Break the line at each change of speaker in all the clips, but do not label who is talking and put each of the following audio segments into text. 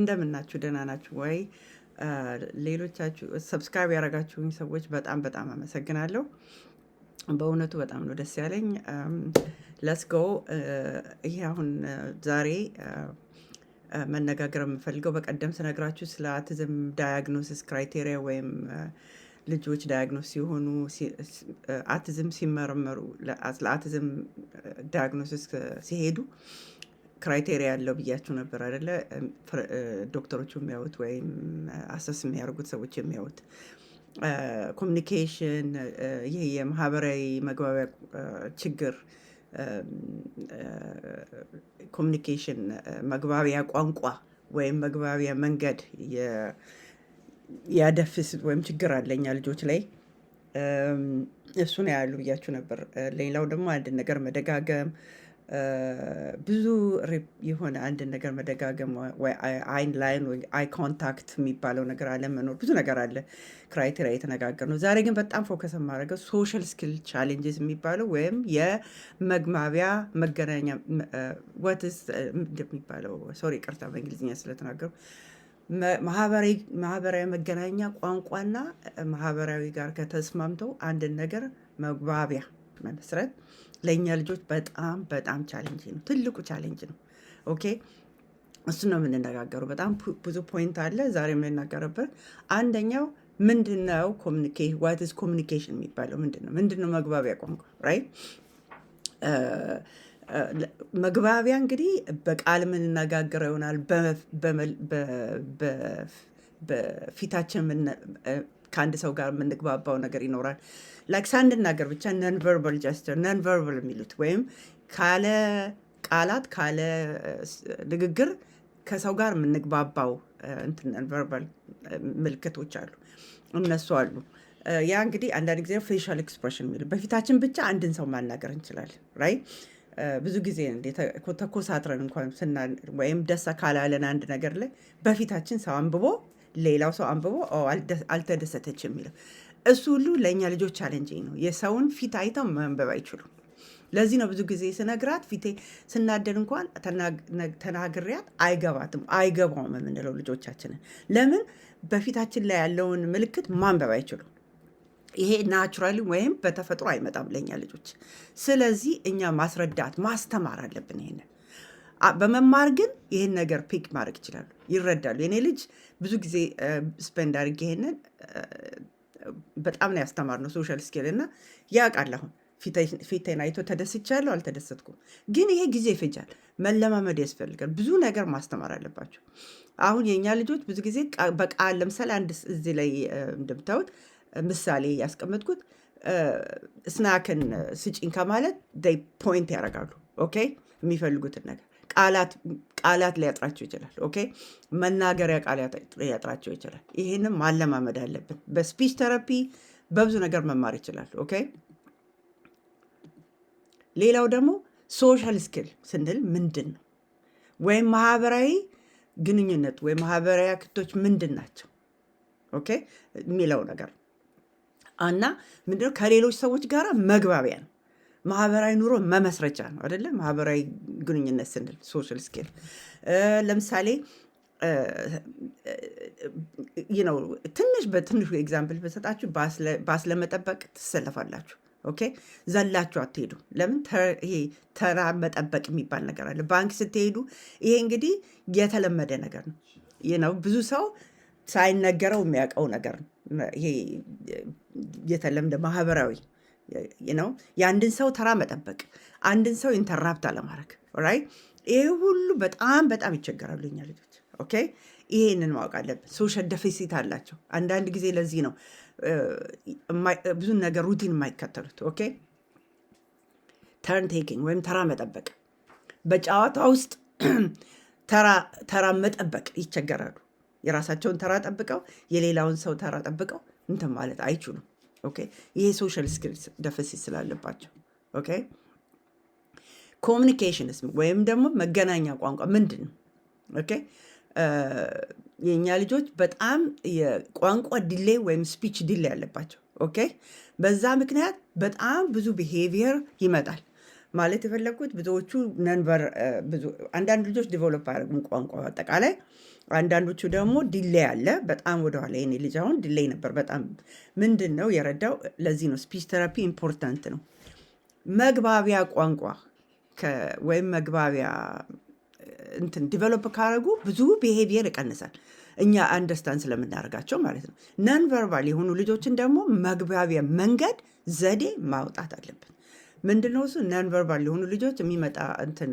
እንደምናችሁ ደህና ናችሁ ወይ? ሌሎቻችሁ ሰብስክራይብ ያደረጋችሁኝ ሰዎች በጣም በጣም አመሰግናለሁ። በእውነቱ በጣም ነው ደስ ያለኝ። ለስ ጎ ይሄ አሁን ዛሬ መነጋገር የምፈልገው በቀደም ስነግራችሁ ስለ አውቲዝም ዳያግኖሲስ ክራይቴሪያ ወይም ልጆች ዳያግኖስ ሲሆኑ አውቲዝም ሲመረመሩ ለአውቲዝም ዳያግኖሲስ ሲሄዱ ክራይቴሪያ ያለው ብያችሁ ነበር አይደለ? ዶክተሮቹ የሚያዩት ወይም አሰስ የሚያደርጉት ሰዎች የሚያዩት ኮሚኒኬሽን፣ ይሄ የማህበራዊ መግባቢያ ችግር፣ ኮሚኒኬሽን መግባቢያ ቋንቋ ወይም መግባቢያ መንገድ ያደፍስ ወይም ችግር አለኛ ልጆች ላይ እሱን ያሉ ብያችሁ ነበር። ሌላው ደግሞ አንድ ነገር መደጋገም፣ ብዙ የሆነ አንድ ነገር መደጋገም ወይ አይን ላይን ወይ አይ ኮንታክት የሚባለው ነገር አለመኖር፣ ብዙ ነገር አለ ክራይቴሪያ የተነጋገር ነው። ዛሬ ግን በጣም ፎከስ የማደርገው ሶሻል ስኪል ቻሌንጅስ የሚባለው ወይም የመግባቢያ መገናኛ ወትስ እንደሚባለው ሶሪ ቅርታ በእንግሊዝኛ ስለተናገሩ ማህበራዊ መገናኛ ቋንቋና ማህበራዊ ጋር ከተስማምተው አንድን ነገር መግባቢያ መመስረት ለእኛ ልጆች በጣም በጣም ቻሌንጅ ነው፣ ትልቁ ቻሌንጅ ነው። ኦኬ እሱ ነው የምንነጋገረው። በጣም ብዙ ፖይንት አለ ዛሬ የምንናገርበት። አንደኛው ምንድነው ዋትስ ኮሚኒኬሽን የሚባለው ምንድነው መግባቢያ ቋንቋ ራይት። መግባቢያ እንግዲህ በቃል የምንነጋገረው ይሆናል፣ በፊታችን ከአንድ ሰው ጋር የምንግባባው ነገር ይኖራል። ላይክ ሳንናገር ብቻ ነን ቨርባል ጀስተር፣ ነን ቨርባል የሚሉት ወይም ካለ ቃላት ካለ ንግግር ከሰው ጋር የምንግባባው ነን ቨርባል ምልክቶች አሉ፣ እነሱ አሉ። ያ እንግዲህ አንዳንድ ጊዜ ፌሻል ኤክስፕሬሽን የሚሉ በፊታችን ብቻ አንድን ሰው ማናገር እንችላለን ራይት። ብዙ ጊዜ ተኮሳትረን እንኳን ወይም ደስ ካላለን አንድ ነገር ላይ በፊታችን ሰው አንብቦ ሌላው ሰው አንብቦ አልተደሰተች የሚለው እሱ ሁሉ ለእኛ ልጆች ቻሌንጅ ነው። የሰውን ፊት አይተው ማንበብ አይችሉም። ለዚህ ነው ብዙ ጊዜ ስነግራት ፊቴ ስናደድ እንኳን ተናግሪያት አይገባትም አይገባውም የምንለው ልጆቻችንን። ለምን? በፊታችን ላይ ያለውን ምልክት ማንበብ አይችሉም። ይሄ ናቹራሊ ወይም በተፈጥሮ አይመጣም ለእኛ ልጆች። ስለዚህ እኛ ማስረዳት ማስተማር አለብን። ይሄንን በመማር ግን ይህን ነገር ፒክ ማድረግ ይችላሉ፣ ይረዳሉ። የኔ ልጅ ብዙ ጊዜ ስፔንድ አድርጌ ይሄንን በጣም ነው ያስተማርነው ሶሻል ስኪል እና ያውቃል። አሁን ፊቴን አይቶ ተደስቻለሁ አልተደሰትኩም፣ ግን ይሄ ጊዜ ይፈጃል፣ መለማመድ ያስፈልጋል። ብዙ ነገር ማስተማር አለባቸው። አሁን የእኛ ልጆች ብዙ ጊዜ በቃል ለምሳሌ አንድ እዚህ ላይ እንደምታዩት ምሳሌ ያስቀመጥኩት ስናክን ስጪኝ ከማለት ፖይንት ያደርጋሉ። ኦኬ የሚፈልጉትን ነገር ቃላት ሊያጥራቸው ይችላል። ኦኬ መናገሪያ ቃላት ሊያጥራቸው ይችላል። ይህንም ማለማመድ አለብን። በስፒች ተራፒ በብዙ ነገር መማር ይችላል። ኦኬ ሌላው ደግሞ ሶሻል ስኪል ስንል ምንድን ነው ወይም ማህበራዊ ግንኙነት ወይም ማህበራዊ ክቶች ምንድን ናቸው ኦኬ የሚለው ነገር እና ምንድነው ከሌሎች ሰዎች ጋር መግባቢያ ነው። ማህበራዊ ኑሮ መመስረቻ ነው አይደለ? ማህበራዊ ግንኙነት ስንል ሶሻል ስኪል ለምሳሌ ትንሽ በትንሹ ኤግዛምፕል በሰጣችሁ ባስ ለመጠበቅ ትሰለፋላችሁ። ኦኬ ዘላችሁ አትሄዱ። ለምን? ይሄ ተራ መጠበቅ የሚባል ነገር አለ። ባንክ ስትሄዱ ይሄ እንግዲህ የተለመደ ነገር ነው። ብዙ ሰው ሳይነገረው የሚያውቀው ነገር ነው። ይሄ የተለመደ ማህበራዊ የአንድን ሰው ተራ መጠበቅ፣ አንድን ሰው ኢንተራፕት አለማድረግ ራይት። ይሄ ሁሉ በጣም በጣም ይቸገራሉ እኛ ልጆች። ኦኬ ይሄንን ማወቅ አለብን። ሶሻል ደፊሲት አላቸው አንዳንድ ጊዜ። ለዚህ ነው ብዙ ነገር ሩቲን የማይከተሉት። ኦኬ ተርን ቴኪንግ ወይም ተራ መጠበቅ፣ በጨዋታ ውስጥ ተራ መጠበቅ ይቸገራሉ። የራሳቸውን ተራ ጠብቀው የሌላውን ሰው ተራ ጠብቀው እንትን ማለት አይችሉም። ኦኬ ይሄ ሶሻል ስኪልስ ደፊሲት ስላለባቸው። ኦኬ ኮሚኒኬሽንስ ወይም ደግሞ መገናኛ ቋንቋ ምንድን ነው? ኦኬ የእኛ ልጆች በጣም የቋንቋ ዲሌይ ወይም ስፒች ዲሌይ ያለባቸው። ኦኬ በዛ ምክንያት በጣም ብዙ ቢሄቪየር ይመጣል። ማለት የፈለግኩት ብዙዎቹ ነንበር ብዙ አንዳንድ ልጆች ዲቨሎፕ አያደርጉም ቋንቋ አጠቃላይ። አንዳንዶቹ ደግሞ ዲሌይ አለ በጣም ወደኋላ። የኔ ልጅ አሁን ዲሌይ ነበር በጣም። ምንድን ነው የረዳው? ለዚህ ነው ስፒች ተራፒ ኢምፖርታንት ነው። መግባቢያ ቋንቋ ወይም መግባቢያ እንትን ዲቨሎፕ ካደረጉ ብዙ ቢሄቪየር ይቀንሳል። እኛ አንደርስታንድ ስለምናደርጋቸው ማለት ነው። ነን ቨርባል የሆኑ ልጆችን ደግሞ መግባቢያ መንገድ ዘዴ ማውጣት አለብን። ምንድነው እሱ? ነን ቨርባል የሆኑ ልጆች የሚመጣ እንትን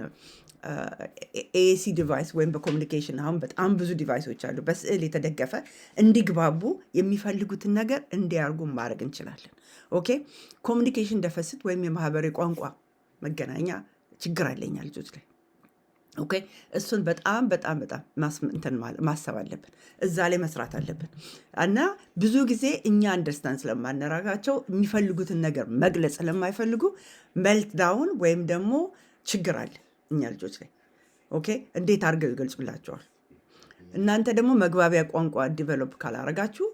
ኤሲ ዲቫይስ ወይም በኮሚኒኬሽን አሁን በጣም ብዙ ዲቫይሶች አሉ። በስዕል የተደገፈ እንዲግባቡ የሚፈልጉትን ነገር እንዲያርጉ ማድረግ እንችላለን። ኦኬ። ኮሚኒኬሽን ደፈስት ወይም የማህበራዊ ቋንቋ መገናኛ ችግር አለኛ ልጆች ላይ። ኦኬ። እሱን በጣም በጣም በጣም ማሰብ አለብን። እዛ ላይ መስራት አለብን። እና ብዙ ጊዜ እኛ አንደርስታንድ ስለማነራጋቸው የሚፈልጉትን ነገር መግለጽ ስለማይፈልጉ ሜልት ዳውን ወይም ደግሞ ችግር አለ እኛ ልጆች ላይ። ኦኬ። እንዴት አድርገው ይገልጹላቸዋል? እናንተ ደግሞ መግባቢያ ቋንቋ ዲቨሎፕ ካላረጋችሁ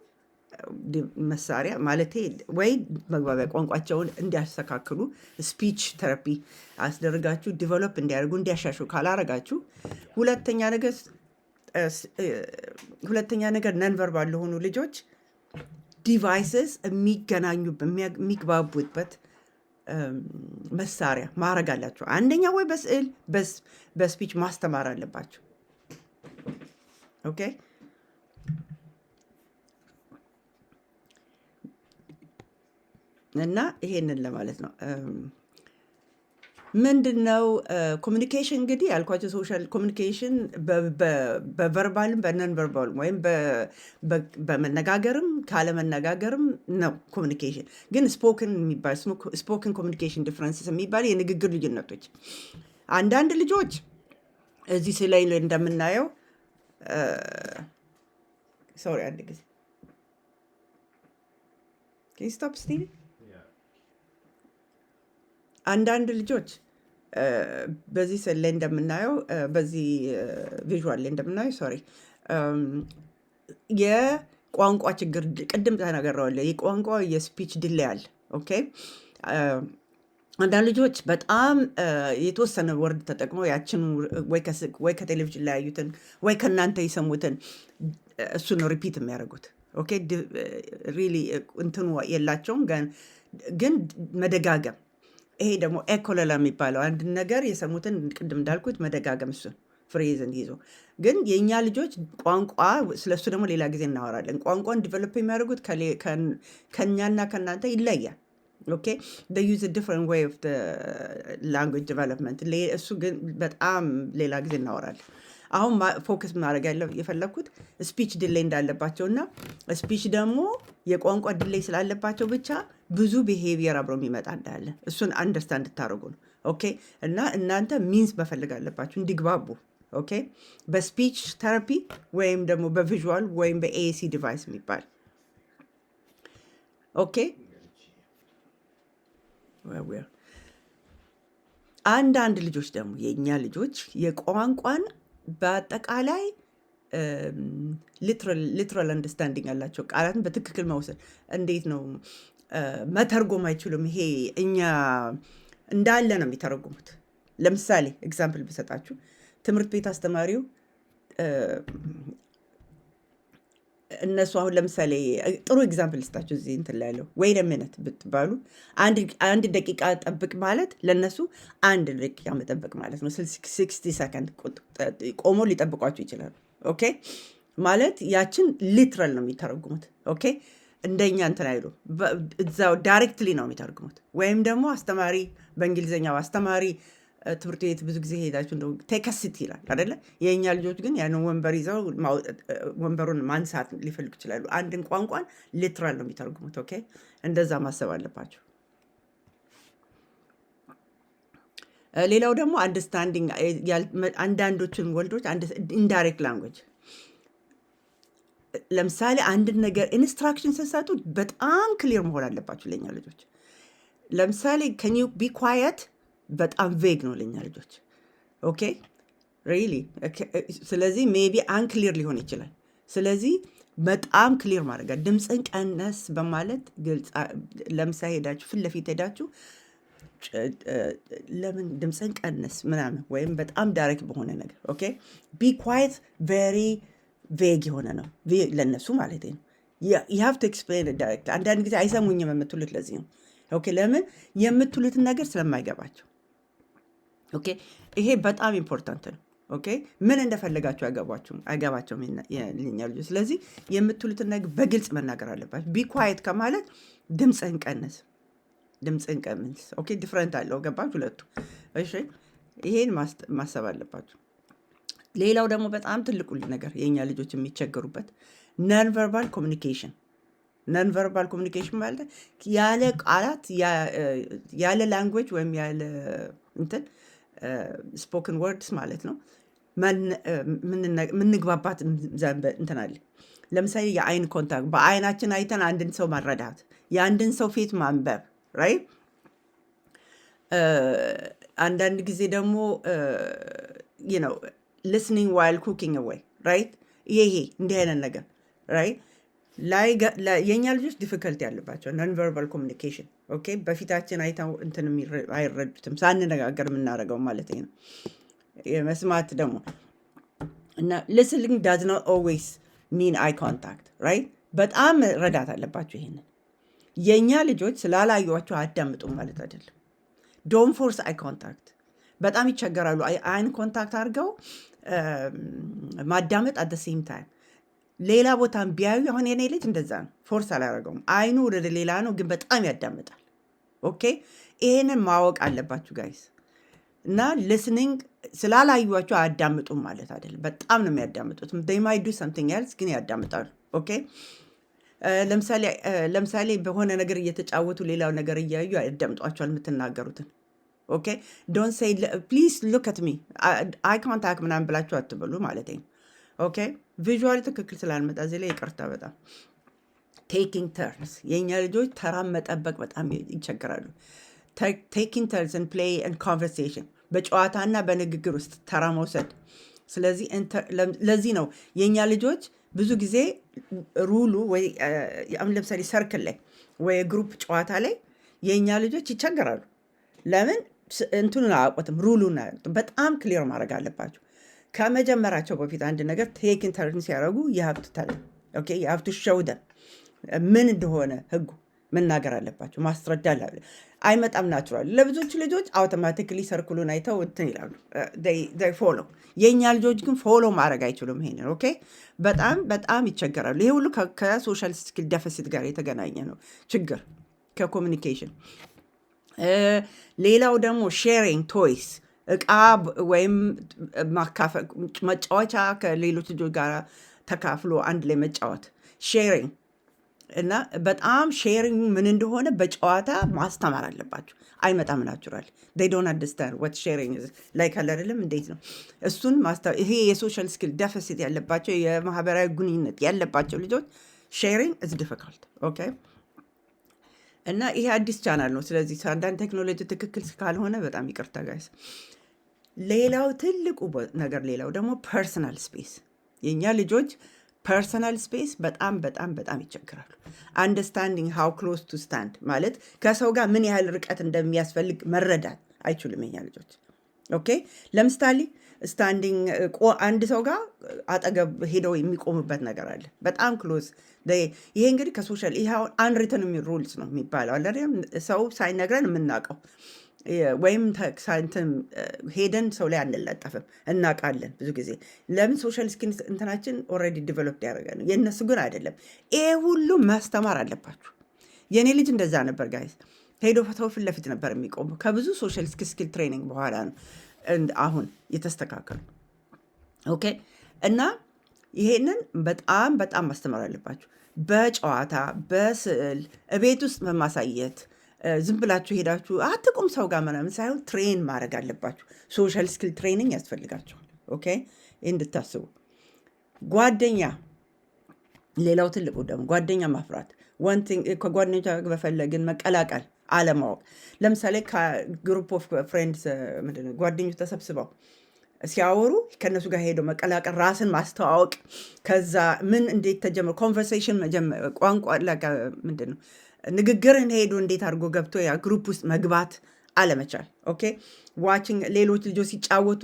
መሳሪያ ማለት ወይ መግባቢያ ቋንቋቸውን እንዲያስተካክሉ ስፒች ተራፒ አስደርጋችሁ ዲቨሎፕ እንዲያደርጉ እንዲያሻሹ ካላረጋችሁ፣ ሁለተኛ ነገር ነንቨርባል ለሆኑ ልጆች ዲቫይስስ የሚግባቡበት መሳሪያ ማድረግ አላቸው። አንደኛ ወይ በስዕል በስፒች ማስተማር አለባቸው። ኦኬ። እና ይሄንን ለማለት ነው። ምንድን ነው ኮሚኒኬሽን? እንግዲህ ያልኳቸው ሶሻል ኮሚኒኬሽን በቨርባልም በነን ቨርባልም ወይም በመነጋገርም ካለመነጋገርም ነው ኮሚኒኬሽን። ግን ስፖክን ኮሚኒኬሽን ዲፍረንስስ የሚባል የንግግር ልዩነቶች። አንዳንድ ልጆች እዚህ ስላይ እንደምናየው ሶሪ አንድ ጊዜ ስቶፕ ስቲቪ። አንዳንድ ልጆች በዚህ ስዕል ላይ እንደምናየው በዚህ ቪዥዋል ላይ እንደምናየው ሶሪ የቋንቋ ችግር ቅድም ተናግሬዋለሁ። የቋንቋ የስፒች ዲሌይ አለ። ኦኬ። አንዳንድ ልጆች በጣም የተወሰነ ወርድ ተጠቅመው ያችን ወይ ከቴሌቪዥን ላይ ያዩትን ወይ ከእናንተ የሰሙትን እሱን ሪፒት የሚያደርጉት። ኦኬ። ሪሊ እንትኑ የላቸውም ግን መደጋገም። ይሄ ደግሞ ኤኮለላ የሚባለው አንድ ነገር የሰሙትን ቅድም እንዳልኩት መደጋገም፣ እሱን ፍሬዝን ይዞ ግን የእኛ ልጆች ቋንቋ ስለሱ ደግሞ ሌላ ጊዜ እናወራለን። ቋንቋን ዲቨሎፕ የሚያደርጉት ከእኛና ከእናንተ ይለያል። ኦኬ። they use a different way of the language development። እሱ ግን በጣም ሌላ ጊዜ እናወራለን። አሁን ፎከስ ማድረግ የፈለግኩት ስፒች ዲሌይ እንዳለባቸው እና ስፒች ደግሞ የቋንቋ ዲሌይ ስላለባቸው ብቻ ብዙ ቢሄቪየር አብሮ የሚመጣ እንዳለ እሱን አንደርስታንድ እንድታደርጉ ነው። ኦኬ። እና እናንተ ሚንስ መፈለግ አለባችሁ እንዲግባቡ። ኦኬ። በስፒች ተራፒ ወይም ደግሞ በቪዥዋል ወይም በኤሲ ዲቫይስ የሚባል ኦኬ። አንዳንድ ልጆች ደግሞ የእኛ ልጆች የቋንቋን በአጠቃላይ ሊትራል አንደርስታንዲንግ አላቸው። ቃላትን በትክክል መውሰድ እንዴት ነው መተርጎም አይችሉም። ይሄ እኛ እንዳለ ነው የሚተረጉሙት። ለምሳሌ ኤግዛምፕል ብሰጣችሁ ትምህርት ቤት አስተማሪው እነሱ አሁን ለምሳሌ ጥሩ ኤግዛምፕል ልስጣችሁ። እዚህ እንትን ላይ ያለው ወይ ለምነት ብትባሉ አንድ ደቂቃ ጠብቅ ማለት ለእነሱ አንድ ደቂቃ መጠበቅ ማለት ነው። 60 ሰከንድ ቆሞ ሊጠብቋችሁ ይችላሉ። ኦኬ። ማለት ያችን ሊትራል ነው የሚተረጉሙት። ኦኬ። እንደኛ እንትን አይሉ እዛው ዳይሬክትሊ ነው የሚተረጉሙት። ወይም ደግሞ አስተማሪ በእንግሊዝኛው አስተማሪ ትምህርት ቤት ብዙ ጊዜ ሄዳችሁ እንደው ቴከስት ይላል አይደለ? የእኛ ልጆች ግን ያንን ወንበር ይዘው ወንበሩን ማንሳት ሊፈልጉ ይችላሉ። አንድን ቋንቋን ሊትራል ነው የሚተረጉሙት። ኦኬ። እንደዛ ማሰብ አለባቸው። ሌላው ደግሞ አንደርስታንዲንግ አንዳንዶችን ወልዶች ኢንዳይሬክት ላንጉጅ። ለምሳሌ አንድን ነገር ኢንስትራክሽን ስትሰጡ በጣም ክሊር መሆን አለባችሁ ለእኛ ልጆች። ለምሳሌ ከን ዩ ቢ ኳየት በጣም ቬግ ነው ለኛ ልጆች። ኦኬ ሪሊ። ስለዚህ ሜቢ አንክሊር ሊሆን ይችላል። ስለዚህ በጣም ክሊር ማድረግ ድምፅን ቀነስ በማለት ግልጽ። ለምሳሌ ሄዳችሁ ፊት ለፊት ሄዳችሁ ለምን ድምፅን ቀንስ ምናምን ወይም በጣም ዳይሬክት በሆነ ነገር ኦኬ። ቢ ኳይት ቬሪ ቬግ የሆነ ነው ለእነሱ ማለት ነው። you have to explain it directly። አንዳንድ ጊዜ አይሰሙኝም የምትሉት ለዚህ ነው። ኦኬ ለምን የምትሉትን ነገር ስለማይገባቸው። ኦኬ ይሄ በጣም ኢምፖርታንት ነው። ኦኬ ምን እንደፈለጋቸው አይገባቸውም የኛ ልጆች። ስለዚህ የምትሉትን ነገር በግልጽ መናገር አለባቸው። ቢ ኳየት ከማለት ድምፅህን ቀንስ፣ ድምፅህን ቀንስ። ኦኬ ዲፍረንት አለው። ገባች ሁለቱ። እሺ ይሄን ማሰብ አለባቸው። ሌላው ደግሞ በጣም ትልቁ ነገር የኛ ልጆች የሚቸገሩበት ነን ቨርባል ኮሚኒኬሽን። ነን ቨርባል ኮሚኒኬሽን ማለት ያለ ቃላት ያለ ላንጉዌጅ ወይም ያለ እንትን ስፖክን ወርድስ ማለት ነው ምንግባባት እንትን አለ። ለምሳሌ የአይን ኮንታክት፣ በአይናችን አይተን አንድን ሰው መረዳት፣ የአንድን ሰው ፊት ማንበብ ራይት። አንዳንድ ጊዜ ደግሞ ሊስኒንግ ዋይል ኩኪንግ አዌይ ራይት። ይሄ እንዲህ አይነት ነገር ራይት የእኛ ልጆች ዲፊከልቲ ያለባቸው ነን ቨርባል ኮሚኒኬሽን ኦኬ። በፊታችን አይተው እንትን አይረዱትም፣ ሳንነጋገር የምናደርገው ማለት ነው። መስማት ደግሞ እና ሊስኒንግ ዳዝ ኖት ኦልዌይስ ሚን አይ ኮንታክት ራይት። በጣም ረዳት አለባቸው። ይሄንን የእኛ ልጆች ስላላዩዋቸው አዳምጡም ማለት አይደለም። ዶንት ፎርስ አይ ኮንታክት። በጣም ይቸገራሉ። አይን ኮንታክት አድርገው ማዳመጥ አት ሴም ታይም ሌላ ቦታም ቢያዩ። አሁን የኔ ልጅ እንደዛ ነው። ፎርስ አላደረገውም። አይኑ ወደ ሌላ ነው፣ ግን በጣም ያዳምጣል። ኦኬ ይሄንን ማወቅ አለባችሁ ጋይስ። እና ሊስኒንግ ስላላዩዋቸው አያዳምጡም ማለት አይደለም። በጣም ነው የሚያዳምጡት። they might do something else ግን ያዳምጣሉ። ኦኬ ለምሳሌ በሆነ ነገር እየተጫወቱ ሌላው ነገር እያዩ ያዳምጧቸዋል የምትናገሩትን። ኦኬ ዶንት ሴይ ፕሊዝ ሉክ አት ሚ አይ ኮንታክት ምናምን ብላችሁ አትበሉ ማለት ነው። ኦኬ ቪዥዋሊ ትክክል ስላልመጣ እዚህ ላይ ይቅርታ። በጣም ቴኪንግ ተርንስ፣ የእኛ ልጆች ተራ መጠበቅ በጣም ይቸገራሉ። ቴኪንግ ተርንስ ን ፕሌይ ን ኮንቨርሴሽን፣ በጨዋታና በንግግር ውስጥ ተራ መውሰድ። ስለዚህ ለዚህ ነው የእኛ ልጆች ብዙ ጊዜ ሩሉ ወይ ለምሳሌ ሰርክል ላይ ወይ ግሩፕ ጨዋታ ላይ የእኛ ልጆች ይቸገራሉ። ለምን እንትኑን አያውቁትም፣ ሩሉን አያውቁትም። በጣም ክሊር ማድረግ አለባቸው ከመጀመራቸው በፊት። አንድ ነገር ቴክን ተርን ሲያደርጉ የሀብቱ ሸውደን ምን እንደሆነ ህጉ መናገር አለባቸው፣ ማስረዳት አይመጣም ናቹራል። ለብዙዎች ልጆች አውቶማቲክሊ ሰርክሉን አይተው እንትን ይላሉ፣ ፎሎ። የእኛ ልጆች ግን ፎሎ ማድረግ አይችሉም። ይሄንን ኦኬ በጣም በጣም ይቸገራሉ። ይሄ ሁሉ ከሶሻል ስኪል ደፊሲት ጋር የተገናኘ ነው ችግር ከኮሚኒኬሽን። ሌላው ደግሞ ሼሪንግ ቶይስ፣ እቃ ወይም ማካፈል፣ መጫወቻ ከሌሎች ልጆች ጋር ተካፍሎ አንድ ላይ መጫወት ሼሪንግ። እና በጣም ሼሪንግ ምን እንደሆነ በጨዋታ ማስተማር አለባቸው። አይመጣም ናቹራል። they don't understand what sharing is like አይደለም እንዴት ነው እሱን ይሄ የሶሻል ስኪል ደፊሲት ያለባቸው የማህበራዊ ግንኙነት ያለባቸው ልጆች ሼሪንግ is difficult ኦኬ። እና ይሄ አዲስ ቻናል ነው። ስለዚህ አንዳንድ ቴክኖሎጂ ትክክል ካልሆነ በጣም ይቅርታ ጋይስ። ሌላው ትልቁ ነገር ሌላው ደግሞ ፐርሰናል ስፔስ። የእኛ ልጆች ፐርሰናል ስፔስ በጣም በጣም በጣም ይቸግራሉ። አንደርስታንዲንግ ሃው ክሎዝ ቱ ስታንድ ማለት ከሰው ጋር ምን ያህል ርቀት እንደሚያስፈልግ መረዳት አይችሉም የኛ ልጆች። ኦኬ ለምሳሌ ስታንዲንግ አንድ ሰው ጋር አጠገብ ሄደው የሚቆሙበት ነገር አለ፣ በጣም ክሎዝ። ይሄ እንግዲህ ከሶሻል ይሄ አንሪትን ሩልስ ነው የሚባለው አለ፣ ሰው ሳይነግረን የምናውቀው ወይም ሄደን ሰው ላይ አንለጠፍም፣ እናውቃለን ብዙ ጊዜ። ለምን ሶሻል ስኪል እንትናችን ኦልሬዲ ዲቨሎፕድ ያደረገ ነው፣ የእነሱ ግን አይደለም። ይሄ ሁሉ ማስተማር አለባችሁ። የእኔ ልጅ እንደዛ ነበር ጋይስ፣ ሄዶ ሰው ፊት ለፊት ነበር የሚቆሙ። ከብዙ ሶሻል ስኪል ትሬኒንግ በኋላ ነው አሁን የተስተካከሉ። ኦኬ እና ይሄንን በጣም በጣም ማስተማር አለባችሁ። በጨዋታ በስዕል ቤት ውስጥ በማሳየት ዝም ብላችሁ ሄዳችሁ አትቁም ሰው ጋር ምናምን ሳይሆን ትሬን ማድረግ አለባችሁ። ሶሻል ስኪል ትሬኒንግ ያስፈልጋችኋል። ኦኬ እንድታስቡ። ጓደኛ፣ ሌላው ትልቁ ደግሞ ጓደኛ ማፍራት። ከጓደኞች በፈለግን መቀላቀል አለማወቅ። ለምሳሌ ከግሩፕ ኦፍ ፍሬንድስ ጓደኞች ተሰብስበው ሲያወሩ ከእነሱ ጋር ሄደው መቀላቀል፣ ራስን ማስተዋወቅ። ከዛ ምን እንዴት ተጀመረ ኮንቨርሴሽን ቋንቋ ምንድን ነው ንግግርን ሄዶ እንዴት አድርጎ ገብቶ ያ ግሩፕ ውስጥ መግባት አለመቻል። ኦኬ ዋችንግ ሌሎች ልጆች ሲጫወቱ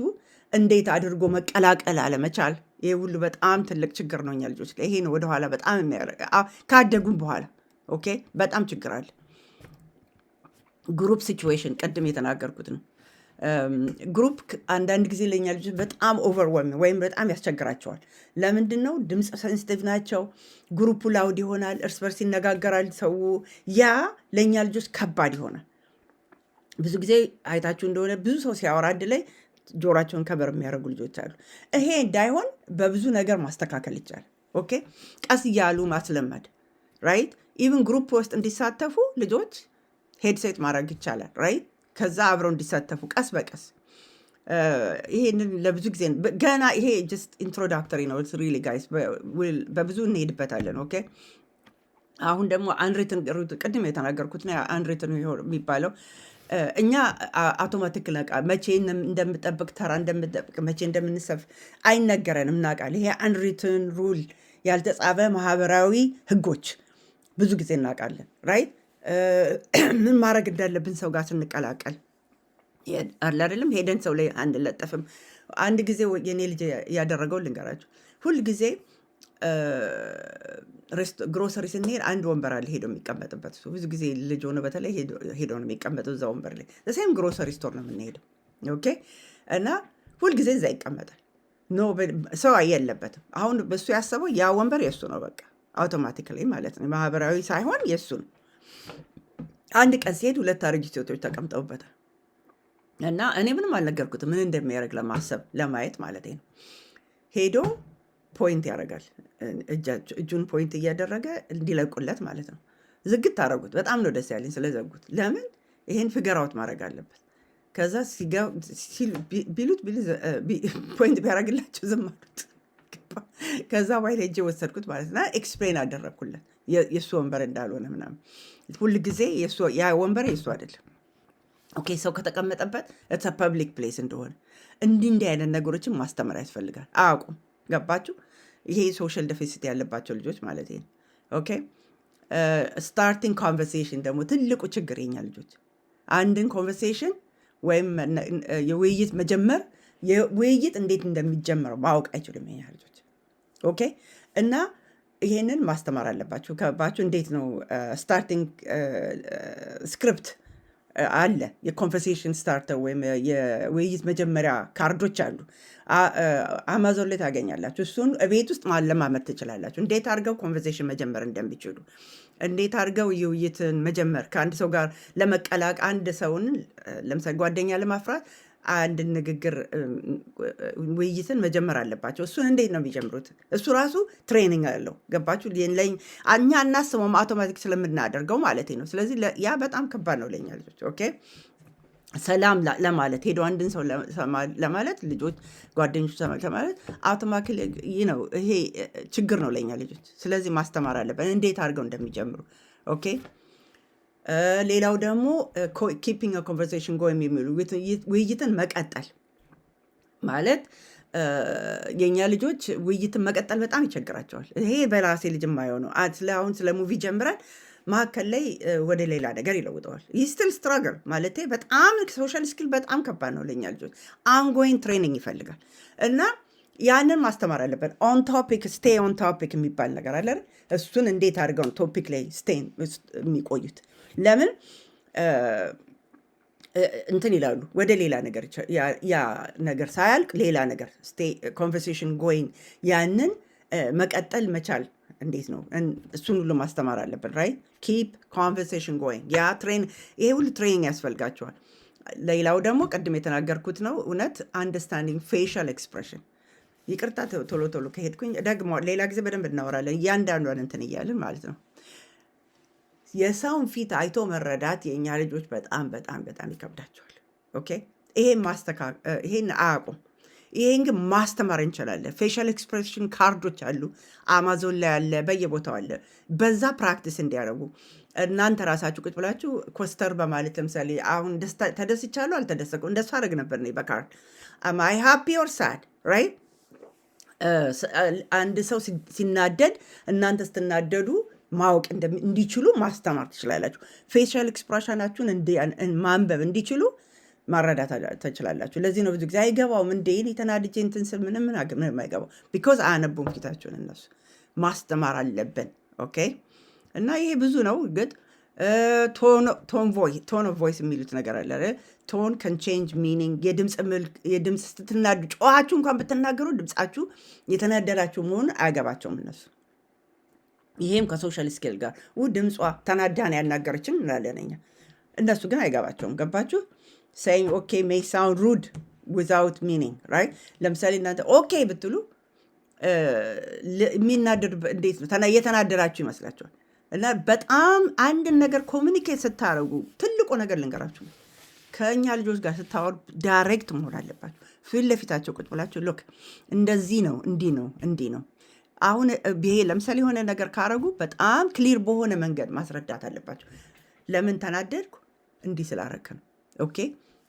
እንዴት አድርጎ መቀላቀል አለመቻል። ይሄ ሁሉ በጣም ትልቅ ችግር ነው እኛ ልጆች ላይ። ይሄ ነው ወደኋላ በጣም የሚያደርግ ካደጉም በኋላ ኦኬ በጣም ችግር አለ። ግሩፕ ሲቹዌሽን ቅድም የተናገርኩት ነው። ግሩፕ አንዳንድ ጊዜ ለእኛ ልጆች በጣም ኦቨርዌልሚንግ ወይም በጣም ያስቸግራቸዋል። ለምንድን ነው? ድምፅ ሴንሲቲቭ ናቸው። ግሩፑ ላውድ ይሆናል፣ እርስ በርስ ይነጋገራል ሰው። ያ ለእኛ ልጆች ከባድ ይሆናል። ብዙ ጊዜ አይታችሁ እንደሆነ ብዙ ሰው ሲያወራ አንድ ላይ ጆሯቸውን ከበር የሚያደርጉ ልጆች አሉ። ይሄ እንዳይሆን በብዙ ነገር ማስተካከል ይቻላል። ኦኬ ቀስ እያሉ ማስለመድ ራይት። ኢቭን ግሩፕ ውስጥ እንዲሳተፉ ልጆች ሄድሴት ማድረግ ይቻላል ራይት። ከዛ አብረው እንዲሳተፉ ቀስ በቀስ ይሄንን ለብዙ ጊዜ ገና ይሄ ጀስት ኢንትሮዳክተሪ ነው ሪሊ ጋይስ፣ በብዙ እንሄድበታለን። ኦኬ አሁን ደግሞ አንሪትን ቅድም የተናገርኩት ነው አንሪትን የሚባለው እኛ አውቶማቲክ ነቃ መቼ እንደምጠብቅ ተራ እንደምጠብቅ መቼ እንደምንሰፍ አይነገረንም፣ እናውቃለን። ይሄ አንሪትን ሩል ያልተጻፈ ማህበራዊ ህጎች ብዙ ጊዜ እናውቃለን ራይት። ምን ማድረግ እንዳለብን ሰው ጋር ስንቀላቀል አለ አይደለም፣ ሄደን ሰው ላይ አንለጠፍም። አንድ ጊዜ የኔ ልጅ ያደረገው ልንገራችሁ። ሁል ጊዜ ግሮሰሪ ስንሄድ አንድ ወንበር አለ ሄዶ የሚቀመጥበት። ብዙ ጊዜ ልጅ ሆነ በተለይ ሄዶ ነው የሚቀመጠው እዛ ወንበር ላይ። ሴም ግሮሰሪ ስቶር ነው የምንሄደው ኦኬ። እና ሁልጊዜ እዛ ይቀመጣል። ኖ ሰው የለበትም። አሁን በሱ ያሰበው ያ ወንበር የእሱ ነው በቃ አውቶማቲካሊ ማለት ነው፣ ማህበራዊ ሳይሆን የእሱ ነው። አንድ ቀን ሲሄድ ሁለት አረጊት ሴቶች ተቀምጠውበታል። እና እኔ ምንም አልነገርኩትም ምን እንደሚያደርግ ለማሰብ ለማየት ማለት ነው። ሄዶ ፖይንት ያደርጋል፣ እጁን ፖይንት እያደረገ እንዲለቁለት ማለት ነው። ዝግት አደረጉት። በጣም ነው ደስ ያለኝ ስለዘጉት። ለምን ይሄን ፊገር አውት ማድረግ አለበት። ከዛ ቢሉት ፖይንት ቢያደርግላቸው ዝም አሉት። ከዛ በኋላ ሄጄ ወሰድኩት ማለት ነው። ኤክስፕሌን አደረግኩለት የእሱ ወንበር እንዳልሆነ ምናምን። ሁል ጊዜ ያ ወንበር የእሱ አይደለም ኦኬ። ሰው ከተቀመጠበት ፐብሊክ ፕሌስ እንደሆነ እንዲህ አይነት ነገሮችን ማስተማር ያስፈልጋል። አያውቁም። ገባችሁ? ይሄ ሶሻል ዴፊሲት ያለባቸው ልጆች ማለት ነው ኦኬ። ስታርቲንግ ኮንቨርሴሽን ደግሞ ትልቁ ችግር የኛ ልጆች አንድን ኮንቨርሴሽን ወይም የውይይት መጀመር የውይይት እንዴት እንደሚጀመረው ማወቅ አይችሉም የኛ ልጆች ኦኬ። እና ይሄንን ማስተማር አለባችሁ ከባችሁ። እንዴት ነው ስታርቲንግ ስክሪፕት አለ፣ የኮንቨርሴሽን ስታርተር ወይም የውይይት መጀመሪያ ካርዶች አሉ። አማዞን ላይ ታገኛላችሁ። እሱን ቤት ውስጥ ማለማመድ ትችላላችሁ። እንዴት አድርገው ኮንቨርሴሽን መጀመር እንደሚችሉ፣ እንዴት አድርገው የውይይትን መጀመር ከአንድ ሰው ጋር ለመቀላቅ አንድ ሰውን ለምሳሌ ጓደኛ ለማፍራት አንድ ንግግር ውይይትን መጀመር አለባቸው። እሱን እንዴት ነው የሚጀምሩት? እሱ ራሱ ትሬኒንግ አለው። ገባችሁ? እኛ እናስበውም አውቶማቲክ ስለምናደርገው ማለት ነው። ስለዚህ ያ በጣም ከባድ ነው ለኛ ልጆች ኦኬ። ሰላም ለማለት ሄዶ አንድን ሰው ለማለት ልጆች ጓደኞች ለማለት አውቶማቲክ ነው። ይሄ ችግር ነው ለኛ ልጆች። ስለዚህ ማስተማር አለብን እንዴት አድርገው እንደሚጀምሩ ኦኬ። ሌላው ደግሞ ኪፒንግ ኮንቨርሴሽን ጎ የሚሉ ውይይትን መቀጠል ማለት የእኛ ልጆች ውይይትን መቀጠል በጣም ይቸግራቸዋል። ይሄ በራሴ ልጅ የማየው ነው። አሁን ስለ ሙቪ ጀምረን መካከል ላይ ወደ ሌላ ነገር ይለውጠዋል። ይህ ስቲል ስትራግል ማለት በጣም ሶሻል ስኪል በጣም ከባድ ነው ለእኛ ልጆች። አንጎይንግ ትሬኒንግ ይፈልጋል እና ያንን ማስተማር አለበት። ኦን ቶፒክ ስቴይ ኦን ቶፒክ የሚባል ነገር አለ። እሱን እንዴት አድርገው ቶፒክ ላይ ስቴይ የሚቆዩት? ለምን እንትን ይላሉ ወደ ሌላ ነገር፣ ያ ነገር ሳያልቅ ሌላ ነገር ኮንቨርሴሽን ጎይንግ፣ ያንን መቀጠል መቻል እንዴት ነው? እሱን ሁሉ ማስተማር አለብን ራይት። ኪፕ ኮንቨርሴሽን ጎይንግ። ያ ይሄ ሁሉ ትሬኒንግ ያስፈልጋቸዋል። ሌላው ደግሞ ቅድም የተናገርኩት ነው እውነት አንደርስታንዲንግ ፌሻል ኤክስፕሬሽን። ይቅርታ ቶሎ ቶሎ ከሄድኩኝ ደግሞ ሌላ ጊዜ በደንብ እናወራለን፣ እያንዳንዷን እንትን እያልን ማለት ነው። የሰውን ፊት አይቶ መረዳት የእኛ ልጆች በጣም በጣም በጣም ይከብዳቸዋል ኦኬ። ይሄን አያውቁም። ይሄን ግን ማስተማር እንችላለን። ፌሻል ኤክስፕሬሽን ካርዶች አሉ፣ አማዞን ላይ አለ፣ በየቦታው አለ። በዛ ፕራክቲስ እንዲያደርጉ እናንተ ራሳችሁ ቁጭ ብላችሁ ኮስተር በማለት ለምሳሌ አሁን ተደስቻለሁ አልተደሰኩም እንደሱ አደረግ ነበር እኔ በካርድ አይ ሃፒ ኦር ሳድ ራይት። አንድ ሰው ሲናደድ እናንተ ስትናደዱ ማወቅ እንዲችሉ ማስተማር ትችላላችሁ። ፌሻል ኤክስፕሬሽናችሁን ማንበብ እንዲችሉ ማረዳት ትችላላችሁ። ለዚህ ነው ብዙ ጊዜ አይገባውም እንዴ የተናድጄ እንትን ስል ምንም አይገባው። ቢኮዝ አያነቡም ፊታችሁን። እነሱ ማስተማር አለብን። ኦኬ። እና ይሄ ብዙ ነው ግን ቶን ኦፍ ቮይስ የሚሉት ነገር አለ። ቶን ከን ቼንጅ ሚኒንግ። የድምፅ ስትናዱ ጨዋችሁ እንኳን ብትናገሩ ድምፃችሁ የተናደዳችሁ መሆኑን አያገባቸውም እነሱ። ይሄም ከሶሻል ስኪል ጋር ድምጿ ተናዳን ያናገረችን እንላለን እኛ። እነሱ ግን አይገባቸውም። ገባችሁ? saying okay may sound rude without meaning, right? ለምሳሌ እናንተ ኦኬ ብትሉ የሚናደድ እንዴት ነው የተናደራችሁ ይመስላችኋል። እና በጣም አንድን ነገር ኮሚኒኬት ስታደርጉ ትልቁ ነገር ልንገራችሁ፣ ከእኛ ልጆች ጋር ስታወሩ ዳይሬክት መሆን አለባችሁ። ፊት ለፊታቸው ቁጭ ብላችሁ ሎክ እንደዚህ ነው እንዲህ ነው አሁን ይሄ ለምሳሌ የሆነ ነገር ካረጉ በጣም ክሊር በሆነ መንገድ ማስረዳት አለባችሁ። ለምን ተናደድኩ? እንዲህ ስላረክ ነው። ኦኬ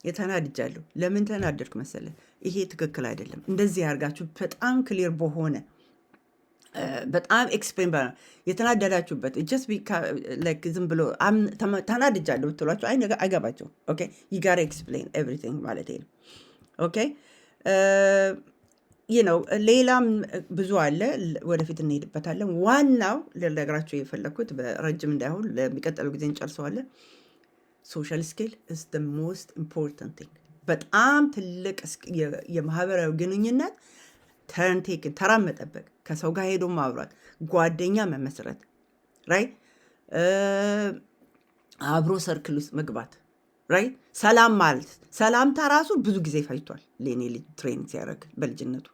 የተናድጃለሁ። ለምን ተናደድኩ መሰለ? ይሄ ትክክል አይደለም። እንደዚህ ያርጋችሁ በጣም ክሊር በሆነ በጣም ኤክስፕሌን የተናደዳችሁበት ዝም ብሎ ተናድጃለሁ ብትሏቸው አይገባቸው። ኦኬ ዩ ጋር ኤክስፕሌን ኤቭሪቲንግ ማለት ነው። ኦኬ ነው። ሌላም ብዙ አለ፣ ወደፊት እንሄድበታለን። ዋናው ልነግራችሁ የፈለግኩት በረጅም እንዳይሆን ለሚቀጥለው ጊዜ እንጨርሰዋለን። ሶሻል ስኪል ኢዝ ዘ ሞስት ኢምፖርታንት ቲንግ። በጣም ትልቅ የማህበራዊ ግንኙነት ተራ መጠበቅ፣ ከሰው ጋር ሄዶ ማብራት፣ ጓደኛ መመስረት፣ ራይት አብሮ ሰርክል ውስጥ መግባት፣ ራይት ሰላም ማለት ሰላምታ ራሱ ብዙ ጊዜ ፈጅቷል። ለእኔ ልጅ ትሬኒንግ ሲያደርግ በልጅነቱ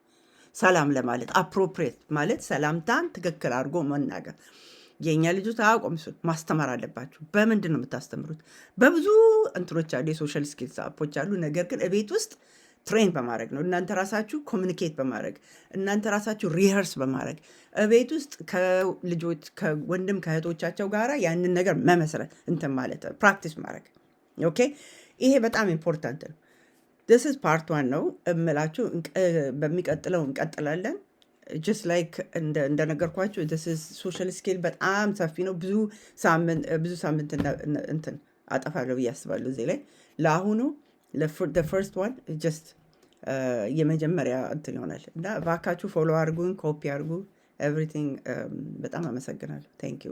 ሰላም ለማለት አፕሮፕሪየት ማለት ሰላምታን ትክክል አድርጎ መናገር። የእኛ ልጆች አያውቁም። እሱን ማስተማር አለባችሁ። በምንድን ነው የምታስተምሩት? በብዙ እንትኖች አሉ፣ የሶሻል ስኪልስ አፖች አሉ። ነገር ግን እቤት ውስጥ ትሬን በማድረግ ነው። እናንተ ራሳችሁ ኮሚኒኬት በማድረግ እናንተ ራሳችሁ ሪኸርስ በማድረግ እቤት ውስጥ ከልጆች ከወንድም ከእህቶቻቸው ጋር ያንን ነገር መመስረት እንትን ማለት ፕራክቲስ ማድረግ። ኦኬ ይሄ በጣም ኢምፖርታንት ነው። ዲስ ኢዝ ፓርት ዋን ነው እምላችሁ። በሚቀጥለው እንቀጥላለን። ጀስት ላይክ እንደነገርኳችሁ ሶሻል ስኪል በጣም ሰፊ ነው። ብዙ ሳምንት እንትን አጠፋለሁ ብዬ አስባለሁ እዚህ ላይ። ለአሁኑ ፈርስት ዋን ጀስት የመጀመሪያ እንትን ይሆናል እና እባካችሁ ፎሎ አድርጉን፣ ኮፒ አድርጉ ኤቭሪቲንግ። በጣም አመሰግናለሁ። ቴንክ ዩ